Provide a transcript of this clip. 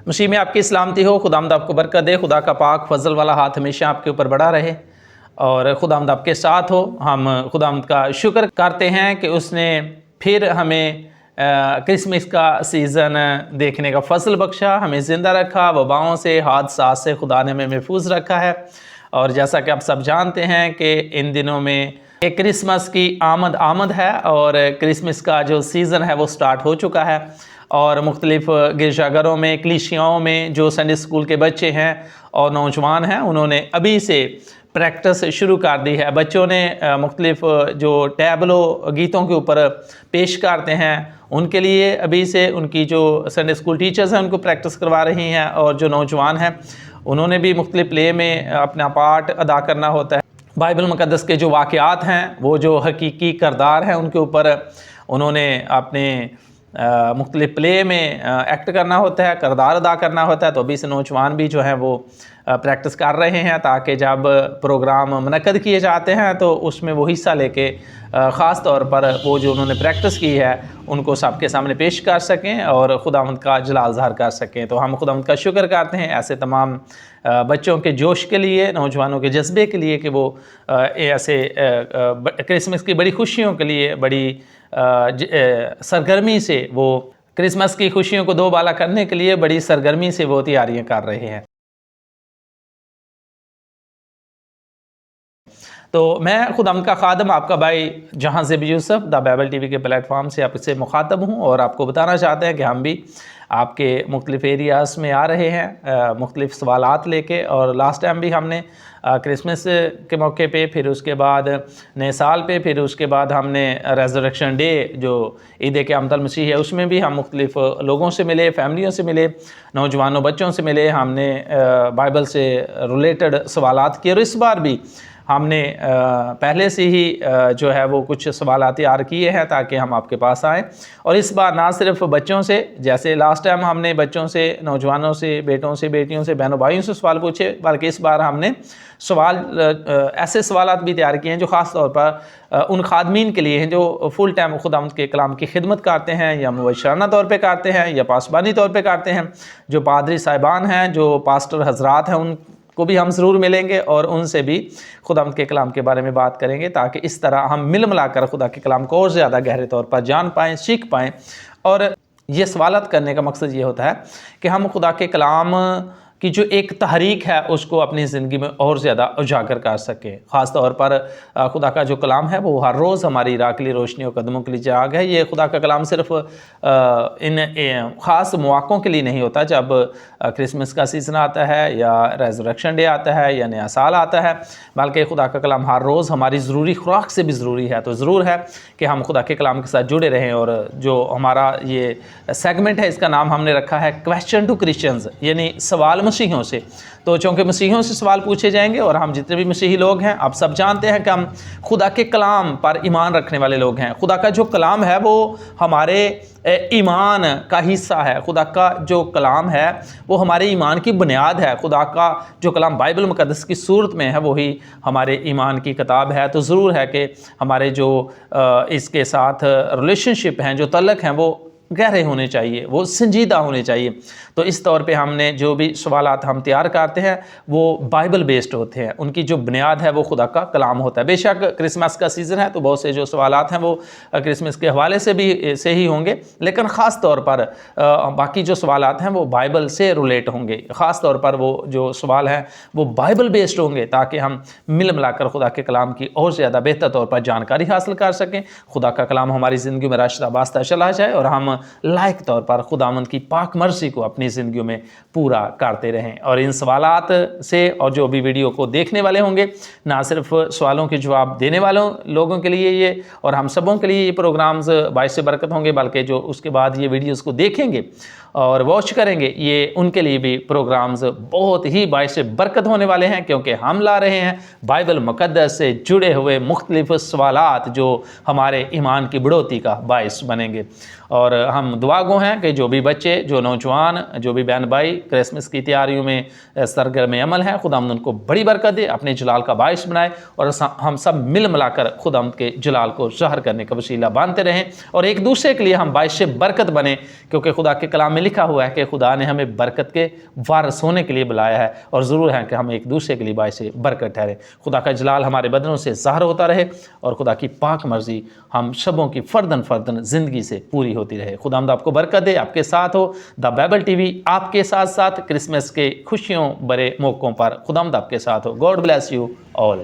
مسیح میں آپ کی سلامتی ہو، خداوند آپ کو برکت دے، خدا کا پاک فضل والا ہاتھ ہمیشہ آپ کے اوپر بڑا رہے اور خداوند آپ کے ساتھ ہو۔ ہم خداوند کا شکر کرتے ہیں کہ اس نے پھر ہمیں کرسمس کا سیزن دیکھنے کا فضل بخشا، ہمیں زندہ رکھا، وباؤں سے، حادثات سے خدا نے ہمیں محفوظ رکھا ہے۔ اور جیسا کہ آپ سب جانتے ہیں کہ ان دنوں میں کرسمس کی آمد ہے اور کرسمس کا جو سیزن ہے وہ سٹارٹ ہو چکا ہے، اور مختلف گرجا گھروں میں، کلیسیاؤں میں جو سنڈے اسکول کے بچے ہیں اور نوجوان ہیں، انہوں نے ابھی سے پریکٹس شروع کر دی ہے۔ بچوں نے مختلف جو ٹیبلو گیتوں کے اوپر پیش کرتے ہیں، ان کے لیے ابھی سے ان کی جو سنڈے اسکول ٹیچرز ہیں ان کو پریکٹس کروا رہی ہیں، اور جو نوجوان ہیں انہوں نے بھی مختلف پلے میں اپنا پارٹ ادا کرنا ہوتا ہے۔ بائبل مقدس کے جو واقعات ہیں، وہ جو حقیقی کردار ہیں، ان کے اوپر انہوں نے اپنے مختلف پلے میں ایکٹ کرنا ہوتا ہے، کردار ادا کرنا ہوتا ہے۔ تو ابھی سے نوجوان بھی جو ہیں وہ پریکٹس کر رہے ہیں تاکہ جب پروگرام منعقد کیے جاتے ہیں تو اس میں وہ حصہ لے کے خاص طور پر وہ جو انہوں نے پریکٹس کی ہے ان کو سب کے سامنے پیش کر سکیں اور خداوند کا جلال ظاہر کر سکیں۔ تو ہم خداوند کا شکر کرتے ہیں ایسے تمام بچوں کے جوش کے لیے، نوجوانوں کے جذبے کے لیے کہ وہ ایسے کرسمس کی بڑی خوشیوں کے لیے بڑی سرگرمی سے وہ کرسمس کی خوشیوں کو دوبالا کرنے کے لیے بڑی سرگرمی سے وہ تیاریاں کر رہے ہیں۔ تو میں خداوند کا خادم، آپ کا بھائی جہاں زیب یوسف، دا بائبل ٹی وی کے پلیٹ فارم سے آپ سے مخاطب ہوں، اور آپ کو بتانا چاہتے ہیں کہ ہم بھی آپ کے مختلف ایریاز میں آ رہے ہیں مختلف سوالات لے کے۔ اور لاسٹ ٹائم بھی ہم نے کرسمس کے موقع پہ، پھر اس کے بعد نئے سال پہ، پھر اس کے بعد ہم نے ریزریکشن ڈے جو عید قیامت المسیح ہے اس میں بھی ہم مختلف لوگوں سے ملے، فیملیوں سے ملے، نوجوانوں بچوں سے ملے، ہم نے بائبل سے ریلیٹڈ سوالات کیے۔ اور اس بار بھی ہم نے پہلے سے ہی جو ہے وہ کچھ سوالات تیار کیے ہیں تاکہ ہم آپ کے پاس آئیں۔ اور اس بار نہ صرف بچوں سے، جیسے لاسٹ ٹائم ہم نے بچوں سے، نوجوانوں سے، بیٹوں سے، بیٹیوں سے، بہنوں بھائیوں سے سوال پوچھے، بلکہ اس بار ہم نے ایسے سوالات بھی تیار کیے ہیں جو خاص طور پر ان خادمین کے لیے ہیں جو فل ٹائم خداوند کے کلام کی خدمت کرتے ہیں، یا مبشرانہ طور پہ کرتے ہیں، یا پاسبانی طور پہ کرتے ہیں، جو پادری صاحبان ہیں، جو پاسٹر حضرات ہیں، ان کو بھی ہم ضرور ملیں گے اور ان سے بھی خداوند کے کلام کے بارے میں بات کریں گے، تاکہ اس طرح ہم مل ملا کر خدا کے کلام کو اور زیادہ گہرے طور پر جان پائیں، سیکھ پائیں۔ اور یہ سوالات کرنے کا مقصد یہ ہوتا ہے کہ ہم خدا کے کلام کی جو ایک تحریک ہے اس کو اپنی زندگی میں اور زیادہ اجاگر کر سکیں۔ خاص طور پر خدا کا جو کلام ہے وہ ہر روز ہماری راہ کے لیے روشنی اور قدموں کے لیے چراغ ہے۔ یہ خدا کا کلام صرف ان خاص مواقعوں کے لیے نہیں ہوتا، جب کرسمس کا سیزن آتا ہے یا ریزریکشن ڈے آتا ہے یا نیا سال آتا ہے، بلکہ خدا کا کلام ہر روز ہماری ضروری خوراک سے بھی ضروری ہے۔ تو ضرور ہے کہ ہم خدا کے کلام کے ساتھ جڑے رہیں۔ اور جو ہمارا یہ سیگمنٹ ہے اس کا نام ہم نے رکھا ہے کویسچن ٹو کرسچنز، یعنی سوال مسیحیوں سے۔ تو چونکہ مسیحیوں سے سوال پوچھے جائیں گے اور ہم جتنے بھی مسیحی لوگ ہیں، آپ سب جانتے ہیں کہ ہم خدا کے کلام پر ایمان رکھنے والے لوگ ہیں۔ خدا کا جو کلام ہے وہ ہمارے ایمان کا حصہ ہے۔ خدا کا جو کلام ہے وہ ہمارے ایمان کی بنیاد ہے۔ خدا کا جو کلام بائبل مقدس کی صورت میں ہے وہی ہمارے ایمان کی کتاب ہے۔ تو ضرور ہے کہ ہمارے جو اس کے ساتھ ریلیشن شپ ہیں، جو تعلق ہیں، وہ گہرے ہونے چاہیے، وہ سنجیدہ ہونے چاہیے۔ تو اس طور پہ ہم نے جو بھی سوالات ہم تیار کرتے ہیں وہ بائبل بیسڈ ہوتے ہیں، ان کی جو بنیاد ہے وہ خدا کا کلام ہوتا ہے۔ بے شک کرسمس کا سیزن ہے تو بہت سے جو سوالات ہیں وہ کرسمس کے حوالے سے بھی سے ہی ہوں گے، لیکن خاص طور پر باقی جو سوالات ہیں وہ بائبل سے ریلیٹ ہوں گے۔ خاص طور پر وہ جو سوال ہیں وہ بائبل بیسڈ ہوں گے تاکہ ہم مل ملا کر خدا کے کلام کی اور زیادہ بہتر طور پر جانکاری حاصل کر سکیں، خدا کا کلام ہماری زندگی میں راستہ باستہ چلا جائے اور ہم لائق طور پر خداوند کی پاک مرضی کو اپنی زندگیوں میں پورا کرتے رہیں۔ اور ان سوالات سے، اور جو بھی ویڈیو کو دیکھنے والے ہوں گے، نہ صرف سوالوں کے جواب دینے والوں لوگوں کے لیے یہ اور ہم سبوں کے لیے یہ پروگرامز باعث برکت ہوں گے، بلکہ جو اس کے بعد یہ ویڈیوز کو دیکھیں گے اور واچ کریں گے، یہ ان کے لیے بھی پروگرامز بہت ہی باعث برکت ہونے والے ہیں، کیونکہ ہم لا رہے ہیں بائبل مقدس سے جڑے ہوئے مختلف سوالات جو ہمارے ایمان کی بڑھوتی کا باعث بنیں گے۔ اور ہم دعا گو ہیں کہ جو بھی بچے، جو نوجوان، جو بھی بہن بھائی کرسمس کی تیاریوں میں سرگرم عمل ہیں، خداوند ان کو بڑی برکت دے، اپنے جلال کا باعث بنائے، اور ہم سب مل ملا کر خداوند کے جلال کو ظاہر کرنے کا وسیلہ بنتے رہیں، اور ایک دوسرے کے لیے ہم باعث برکت بنیں، کیونکہ خدا کے کلام میں لکھا ہوا ہے کہ خدا نے ہمیں برکت کے وارث ہونے کے لیے بلایا ہے، اور ضرور ہے کہ ہم ایک دوسرے کے لیے باعث برکت ٹھہرے۔ خدا کا جلال ہمارے بدنوں سے ظاہر ہوتا رہے، اور خدا کی پاک مرضی ہم شبوں کی فردن فردن زندگی سے پوری ہوتی رہے۔ خداوند آپ کو برکت دے، آپ کے ساتھ ہو۔ دا بائبل ٹی وی آپ کے ساتھ ساتھ کرسمس کے خوشیوں برے موقعوں پر خداوند آپ کے ساتھ ہو۔ God bless you all.